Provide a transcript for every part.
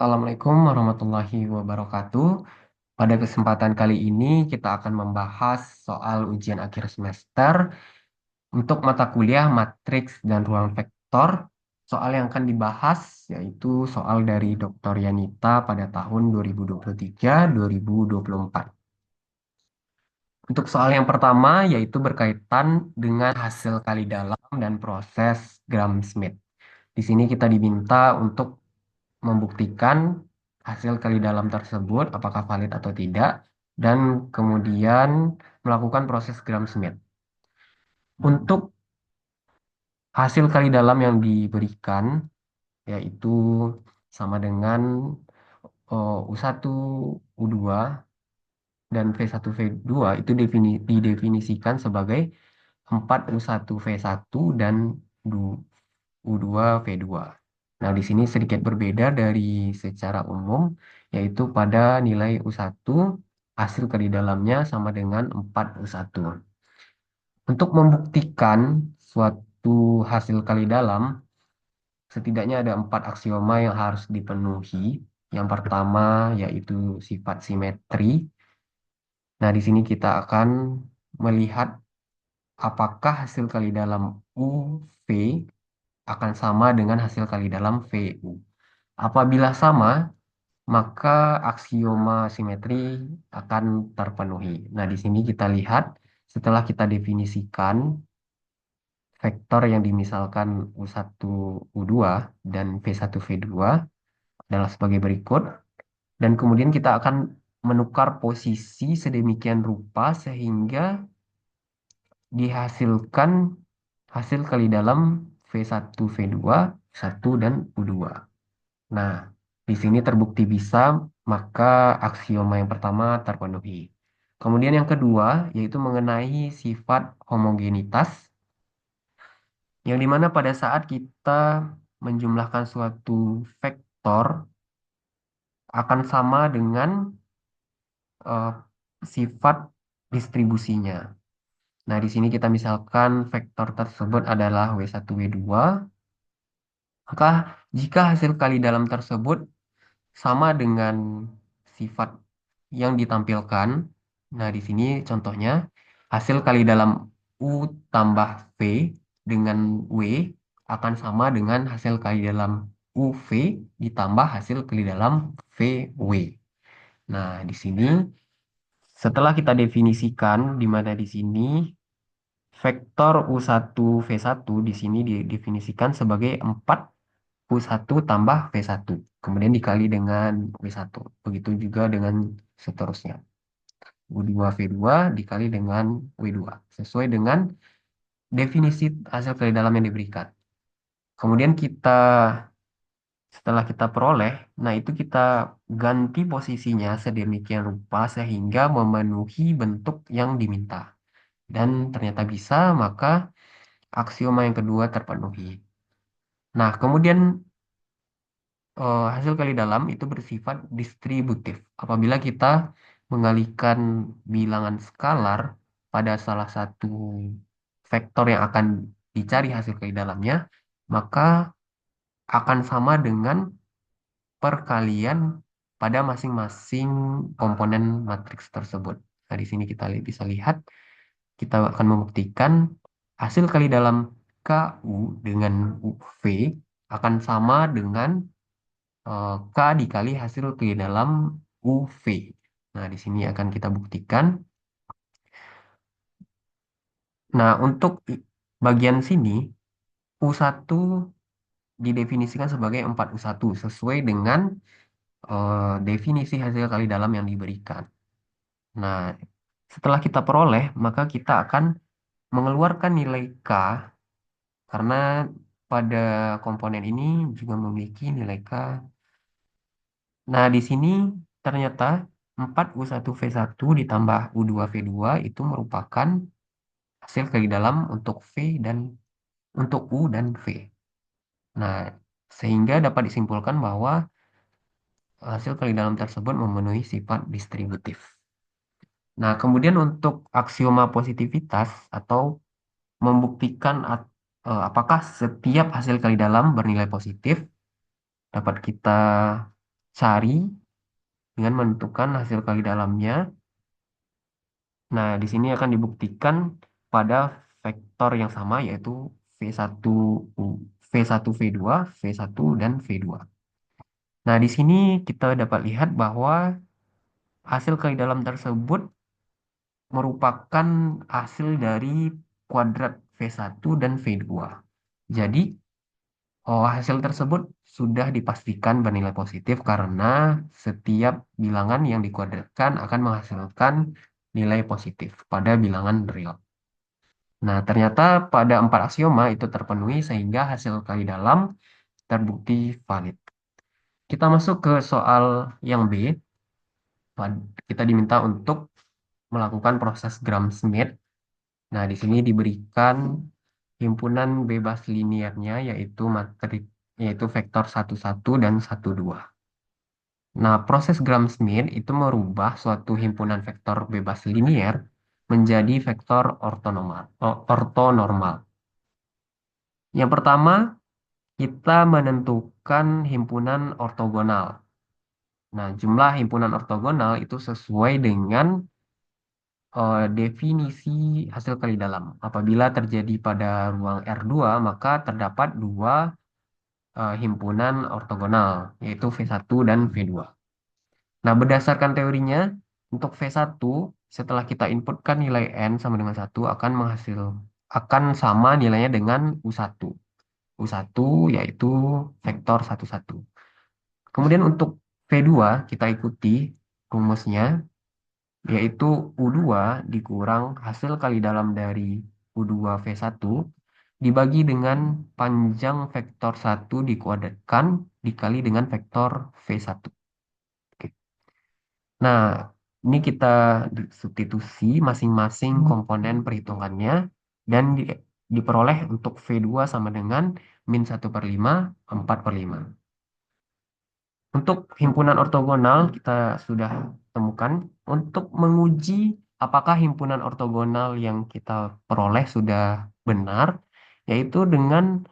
Assalamualaikum warahmatullahi wabarakatuh. Pada kesempatan kali ini kita akan membahas soal ujian akhir semester untuk mata kuliah matriks dan ruang vektor. Soal yang akan dibahas yaitu soal dari Dr. Yanita pada tahun 2023-2024. Untuk soal yang pertama yaitu berkaitan dengan hasil kali dalam dan proses Gram-Schmidt. Di sini kita diminta untuk membuktikan hasil kali dalam tersebut apakah valid atau tidak, dan kemudian melakukan proses Gram-Schmidt. Untuk hasil kali dalam yang diberikan yaitu sama dengan U1, U2, dan V1, V2 itu didefinisikan sebagai 4U1, V1 dan U2, V2. Nah, di sini sedikit berbeda dari secara umum, yaitu pada nilai U1, hasil kali dalamnya sama dengan 4U1. Untuk membuktikan suatu hasil kali dalam, setidaknya ada 4 aksioma yang harus dipenuhi. Yang pertama yaitu sifat simetri. Nah, di sini kita akan melihat apakah hasil kali dalam UV akan sama dengan hasil kali dalam VU. Apabila sama, maka aksioma simetri akan terpenuhi. Nah, di sini kita lihat setelah kita definisikan vektor yang dimisalkan U1, U2 dan V1, V2 adalah sebagai berikut. Dan kemudian kita akan menukar posisi sedemikian rupa sehingga dihasilkan hasil kali dalam V1, V2, satu dan U2. Nah, di sini terbukti bisa, maka aksioma yang pertama terpenuhi. Kemudian yang kedua, yaitu mengenai sifat homogenitas, yang dimana pada saat kita menjumlahkan suatu vektor akan sama dengan eh, sifat distribusinya. Nah, di sini kita misalkan vektor tersebut adalah W1, W2, maka jika hasil kali dalam tersebut sama dengan sifat yang ditampilkan. Nah, di sini contohnya hasil kali dalam U tambah V dengan W akan sama dengan hasil kali dalam UV ditambah hasil kali dalam VW. Nah, di sini setelah kita definisikan di mana di sini vektor U1, V1 di sini didefinisikan sebagai 4U1 tambah V1. Kemudian dikali dengan W1. Begitu juga dengan seterusnya. U2, V2 dikali dengan W2. Sesuai dengan definisi hasil kali dalam yang diberikan. Kemudian setelah kita peroleh, nah itu kita ganti posisinya sedemikian rupa sehingga memenuhi bentuk yang diminta. Dan ternyata bisa, maka aksioma yang kedua terpenuhi. Nah, kemudian hasil kali dalam itu bersifat distributif. Apabila kita mengalihkan bilangan skalar pada salah satu vektor yang akan dicari hasil kali dalamnya, maka akan sama dengan perkalian pada masing-masing komponen matriks tersebut. Nah, di sini kita bisa lihat, kita akan membuktikan hasil kali dalam KU dengan UV akan sama dengan K dikali hasil kali dalam UV. Nah, di sini akan kita buktikan. Nah, untuk bagian sini, U1 didefinisikan sebagai 4U1 sesuai dengan definisi hasil kali dalam yang diberikan. Nah, setelah kita peroleh, maka kita akan mengeluarkan nilai K karena pada komponen ini juga memiliki nilai K. Nah, di sini ternyata 4U1, V1 ditambah U2, V2 itu merupakan hasil kali dalam untuk V dan untuk U dan V. Nah, sehingga dapat disimpulkan bahwa hasil kali dalam tersebut memenuhi sifat distributif. Nah, kemudian untuk aksioma positivitas atau membuktikan apakah setiap hasil kali dalam bernilai positif dapat kita cari dengan menentukan hasil kali dalamnya. Nah, di sini akan dibuktikan pada vektor yang sama yaitu V1, V1, V2, V1, dan V2. Nah, di sini kita dapat lihat bahwa hasil kali dalam tersebut merupakan hasil dari kuadrat V1 dan V2. Jadi, hasil tersebut sudah dipastikan bernilai positif karena setiap bilangan yang dikuadratkan akan menghasilkan nilai positif pada bilangan real. Nah, ternyata pada 4 aksioma itu terpenuhi sehingga hasil kali dalam terbukti valid. Kita masuk ke soal yang B. Kita diminta untuk melakukan proses Gram-Schmidt. Nah, di sini diberikan himpunan bebas linearnya yaitu vektor 11 dan 12. Nah, proses Gram-Schmidt itu merubah suatu himpunan vektor bebas linear menjadi vektor ortonormal. Yang pertama, kita menentukan himpunan ortogonal. Nah, jumlah himpunan ortogonal itu sesuai dengan definisi hasil kali dalam. Apabila terjadi pada ruang R2, maka terdapat dua himpunan ortogonal, yaitu V1 dan V2. Nah, berdasarkan teorinya, untuk V1, setelah kita inputkan nilai N sama dengan 1, akan sama nilainya dengan U1. U1 yaitu vektor 11. Kemudian untuk V2, kita ikuti rumusnya, yaitu U2 dikurang hasil kali dalam dari U2 V1 dibagi dengan panjang vektor 1 dikuadratkan dikali dengan vektor V1. Oke. Nah, ini kita substitusi masing-masing komponen perhitungannya dan diperoleh untuk V2 sama dengan -1/5, 4/5. Untuk himpunan ortogonal kita sudah temukan. Untuk menguji apakah himpunan ortogonal yang kita peroleh sudah benar, yaitu dengan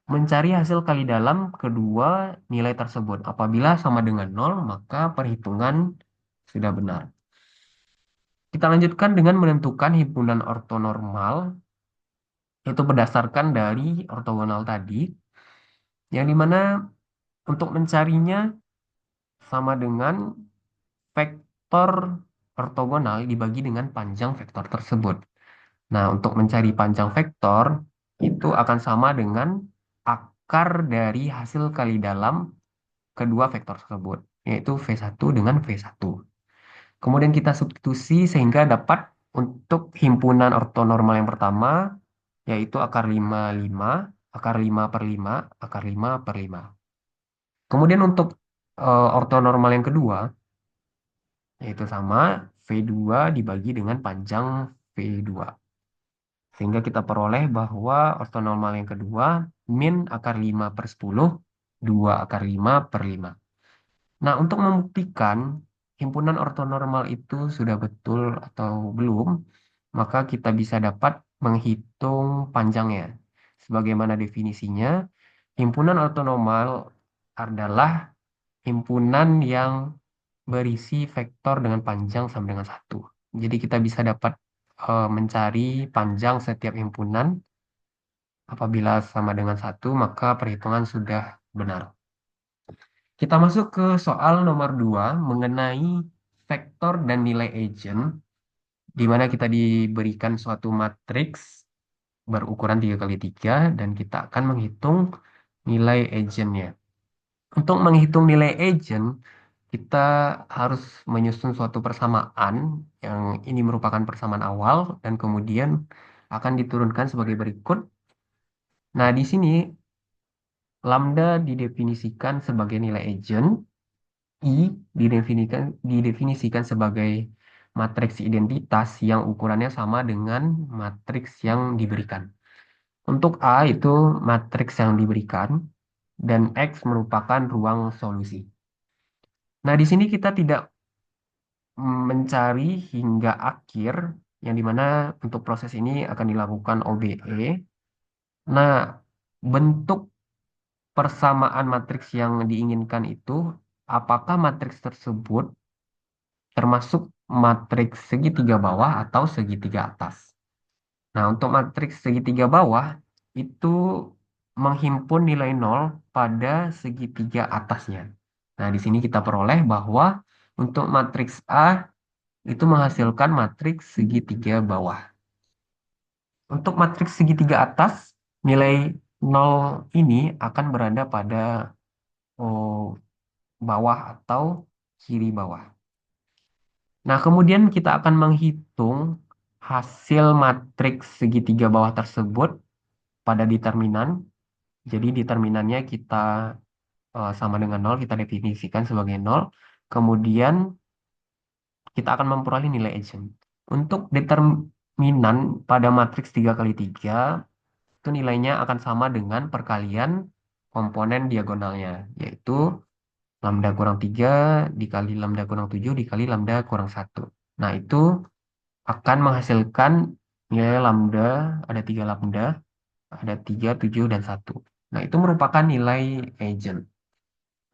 mencari hasil kali dalam kedua nilai tersebut. Apabila sama dengan 0, maka perhitungan sudah benar. Kita lanjutkan dengan menentukan himpunan ortonormal, itu berdasarkan dari ortogonal tadi, yang dimana untuk mencarinya sama dengan vektor ortogonal dibagi dengan panjang vektor tersebut. Nah, untuk mencari panjang vektor, itu akan sama dengan akar dari hasil kali dalam kedua vektor tersebut, yaitu V1 dengan V1. Kemudian kita substitusi sehingga dapat untuk himpunan ortonormal yang pertama, yaitu akar 5/5, akar 5/5, akar 5/5. Kemudian untuk ortonormal yang kedua, yaitu sama V2 dibagi dengan panjang V2. Sehingga kita peroleh bahwa ortonormal yang kedua min akar 5/10, 2 akar 5/5. Nah, untuk membuktikan himpunan ortonormal itu sudah betul atau belum, maka kita bisa dapat menghitung panjangnya. Sebagaimana definisinya, himpunan ortonormal adalah himpunan yang berisi vektor dengan panjang sama dengan 1. Jadi kita bisa dapat mencari panjang setiap himpunan. Apabila sama dengan 1, maka perhitungan sudah benar. Kita masuk ke soal nomor 2 mengenai vektor dan nilai eigen, di mana kita diberikan suatu matriks berukuran 3 kali 3 dan kita akan menghitung nilai eigennya. Untuk menghitung nilai eigen, kita harus menyusun suatu persamaan yang ini merupakan persamaan awal dan kemudian akan diturunkan sebagai berikut. Nah, di sini lambda didefinisikan sebagai nilai eigen, I didefinisikan sebagai matriks identitas yang ukurannya sama dengan matriks yang diberikan. Untuk A itu matriks yang diberikan dan X merupakan ruang solusi. Nah, di sini kita tidak mencari hingga akhir, yang dimana untuk proses ini akan dilakukan OBE. Nah, bentuk persamaan matriks yang diinginkan itu apakah matriks tersebut termasuk matriks segitiga bawah atau segitiga atas. Nah, untuk matriks segitiga bawah itu menghimpun nilai nol pada segitiga atasnya. Nah, di sini kita peroleh bahwa untuk matriks A itu menghasilkan matriks segitiga bawah. Untuk matriks segitiga atas, nilai nol ini akan berada pada bawah atau kiri bawah. Nah, kemudian kita akan menghitung hasil matriks segitiga bawah tersebut pada determinan. Jadi determinannya kita sama dengan nol, kita definisikan sebagai nol. Kemudian kita akan memperoleh nilai eigen. Untuk determinan pada matriks 3 kali 3 itu nilainya akan sama dengan perkalian komponen diagonalnya, yaitu lambda kurang 3 dikali lambda kurang 7 dikali lambda kurang 1. Nah, itu akan menghasilkan nilai lambda, ada 3 lambda, ada 3, 7, dan 1. Nah, itu merupakan nilai eigen.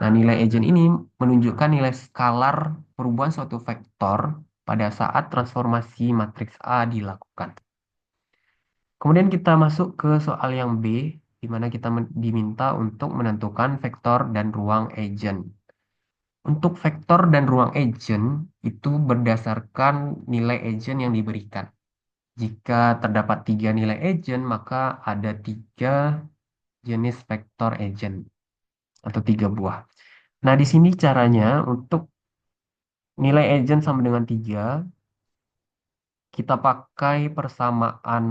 Nah, nilai eigen ini menunjukkan nilai skalar perubahan suatu vektor pada saat transformasi matriks A dilakukan. Kemudian kita masuk ke soal yang B, di mana kita diminta untuk menentukan vektor dan ruang eigen. Untuk vektor dan ruang eigen itu berdasarkan nilai eigen yang diberikan. Jika terdapat 3 nilai eigen, maka ada 3 jenis vektor eigen atau 3 buah. Nah, di sini caranya untuk nilai eigen sama dengan 3, kita pakai persamaan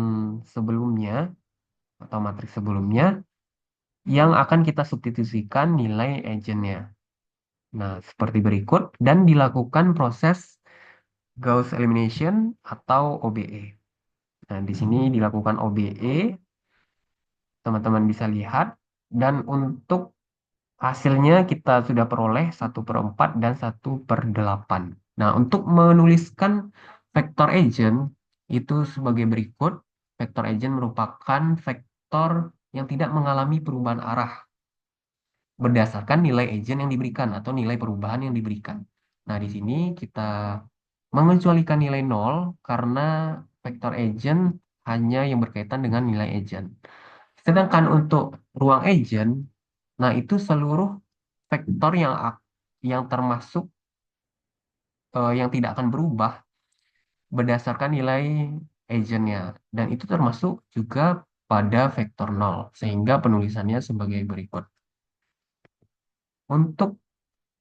sebelumnya atau matriks sebelumnya yang akan kita substitusikan nilai eigennya. Nah, seperti berikut dan dilakukan proses Gauss elimination atau OBE. Nah, di sini dilakukan OBE, teman-teman bisa lihat. Dan untuk hasilnya kita sudah peroleh 1/4 dan 1/8. Nah, untuk menuliskan vektor eigen itu sebagai berikut. Vektor eigen merupakan vektor yang tidak mengalami perubahan arah berdasarkan nilai eigen yang diberikan atau nilai perubahan yang diberikan. Nah, di sini kita mengecualikan nilai nol karena vektor eigen hanya yang berkaitan dengan nilai eigen. Sedangkan untuk ruang eigen, nah itu seluruh vektor yang termasuk yang tidak akan berubah berdasarkan nilai eigennya. Dan itu termasuk juga pada vektor nol, sehingga penulisannya sebagai berikut. Untuk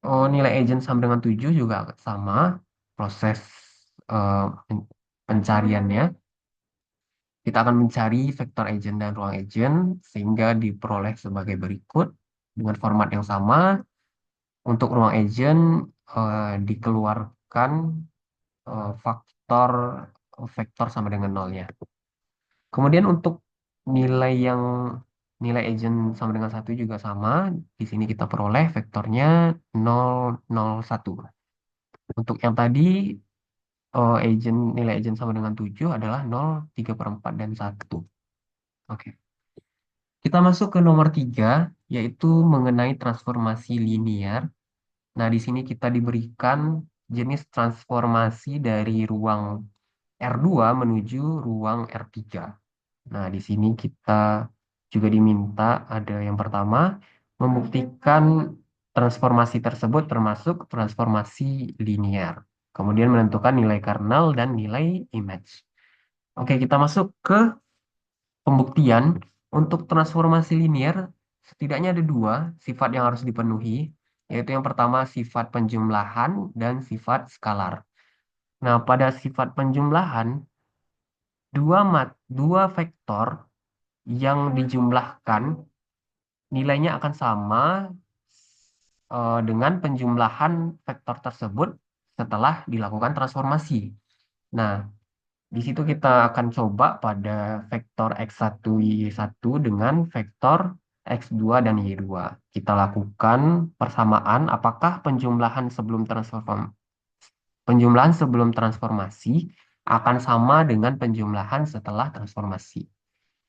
nilai eigen sama dengan 7 juga sama proses eh, pencariannya. Kita akan mencari vektor eigen dan ruang eigen sehingga diperoleh sebagai berikut dengan format yang sama. Untuk ruang eigen dikeluarkan faktor vektor sama dengan nolnya. Kemudian untuk nilai yang nilai eigen sama dengan 1 juga sama. Di sini kita peroleh vektornya 0, 0, 1. Untuk yang tadi nilai eigen sama dengan 7 adalah 0, 3/4, dan 1. Oke. Kita masuk ke nomor 3, yaitu mengenai transformasi linear. Nah, di sini kita diberikan jenis transformasi dari ruang R2 menuju ruang R3. Nah, di sini kita juga diminta ada yang pertama, membuktikan transformasi tersebut termasuk transformasi linear. Kemudian menentukan nilai kernel dan nilai image. Oke, kita masuk ke pembuktian. Untuk transformasi linear, setidaknya ada 2 sifat yang harus dipenuhi, yaitu yang pertama sifat penjumlahan dan sifat skalar. Nah, pada sifat penjumlahan, dua vektor yang dijumlahkan nilainya akan sama dengan penjumlahan vektor tersebut setelah dilakukan transformasi. Nah, di situ kita akan coba pada vektor x1, y1 dengan vektor x2 dan y2. Kita lakukan persamaan apakah penjumlahan sebelum transformasi akan sama dengan penjumlahan setelah transformasi.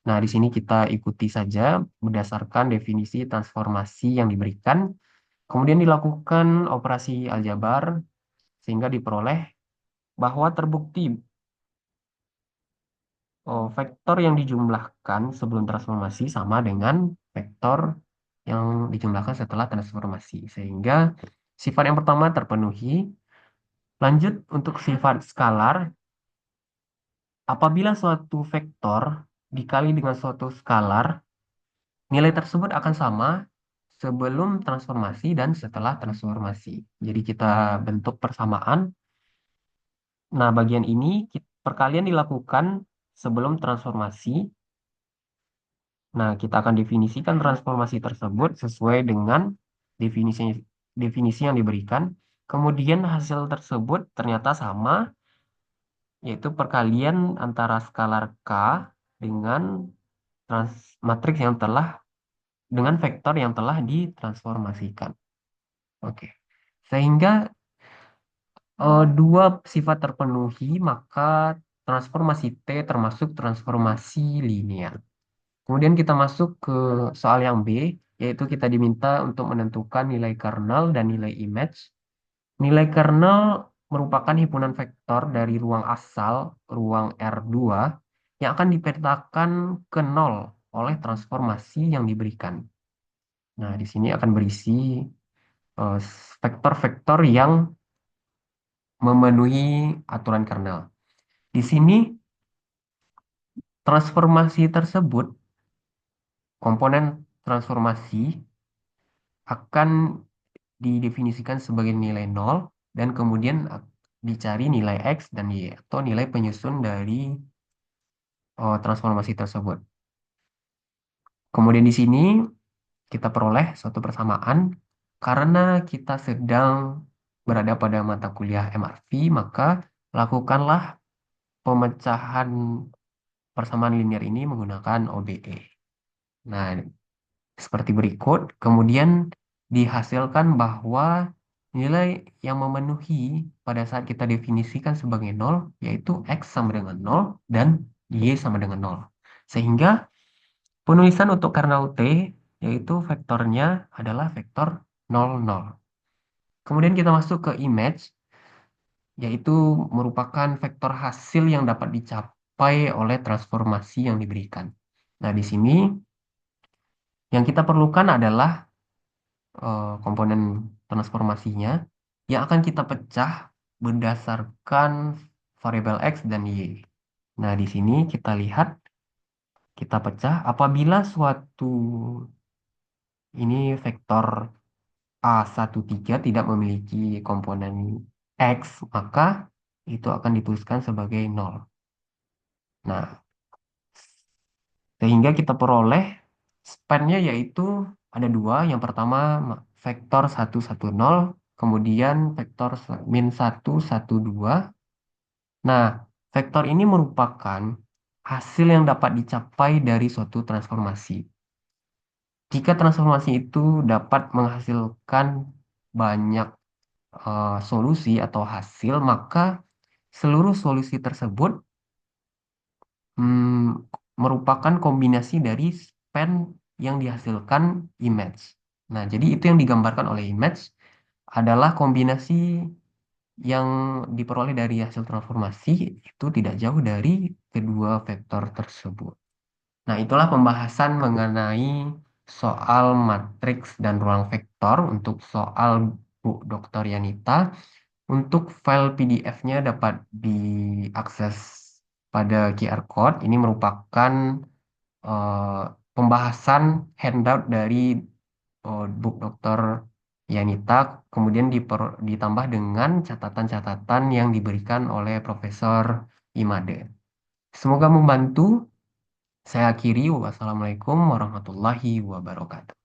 Nah, di sini kita ikuti saja berdasarkan definisi transformasi yang diberikan. Kemudian dilakukan operasi aljabar sehingga diperoleh bahwa terbukti vektor yang dijumlahkan sebelum transformasi sama dengan vektor yang dijumlahkan setelah transformasi. Sehingga sifat yang pertama terpenuhi. Lanjut untuk sifat skalar, apabila suatu vektor dikali dengan suatu skalar, nilai tersebut akan sama sebelum transformasi dan setelah transformasi. Jadi kita bentuk persamaan. Nah, bagian ini perkalian dilakukan sebelum transformasi. Nah, kita akan definisikan transformasi tersebut sesuai dengan definisi definisi yang diberikan. Kemudian hasil tersebut ternyata sama, yaitu perkalian antara skalar K dengan matriks yang telah dengan vektor yang telah ditransformasikan. Oke. Sehingga dua sifat terpenuhi, maka transformasi T termasuk transformasi linear. Kemudian kita masuk ke soal yang B, yaitu kita diminta untuk menentukan nilai kernel dan nilai image. Nilai kernel merupakan himpunan vektor dari ruang asal, ruang R2, yang akan dipetakan ke nol oleh transformasi yang diberikan. Nah, di sini akan berisi eh, vektor-vektor yang memenuhi aturan kernel. Di sini transformasi tersebut, komponen transformasi akan didefinisikan sebagai nilai nol dan kemudian dicari nilai X dan Y atau nilai penyusun dari transformasi tersebut. Kemudian di sini kita peroleh suatu persamaan karena kita sedang berada pada mata kuliah MRV, maka lakukanlah pemecahan persamaan linear ini menggunakan OBE. Nah, seperti berikut, kemudian dihasilkan bahwa nilai yang memenuhi pada saat kita definisikan sebagai nol, yaitu X sama dengan nol dan Y sama dengan nol. Sehingga penulisan untuk kernel T, yaitu vektornya adalah vektor 0, 0. Kemudian kita masuk ke image, yaitu merupakan vektor hasil yang dapat dicapai oleh transformasi yang diberikan. Nah, di sini yang kita perlukan adalah komponen transformasinya yang akan kita pecah berdasarkan variabel X dan Y. Nah, di sini kita lihat, kita pecah apabila suatu ini vektor A13 tidak memiliki komponen X, maka itu akan dituliskan sebagai nol. Nah, sehingga kita peroleh span-nya yaitu ada dua. Yang pertama vektor 110, kemudian vektor -1, 12. Nah, vektor ini merupakan hasil yang dapat dicapai dari suatu transformasi. Jika transformasi itu dapat menghasilkan banyak solusi atau hasil, maka seluruh solusi tersebut merupakan kombinasi dari span yang dihasilkan image. Nah, jadi itu yang digambarkan oleh image adalah kombinasi yang diperoleh dari hasil transformasi itu tidak jauh dari kedua vektor tersebut. Nah, itulah pembahasan mengenai soal matriks dan ruang vektor untuk soal Bu Dr. Yanita. Untuk file PDF-nya dapat diakses pada QR Code. Ini merupakan eh, pembahasan handout dari book Dokter Yanita, kemudian ditambah dengan catatan-catatan yang diberikan oleh Profesor Imade. Semoga membantu. Saya akhiri. Wassalamualaikum warahmatullahi wabarakatuh.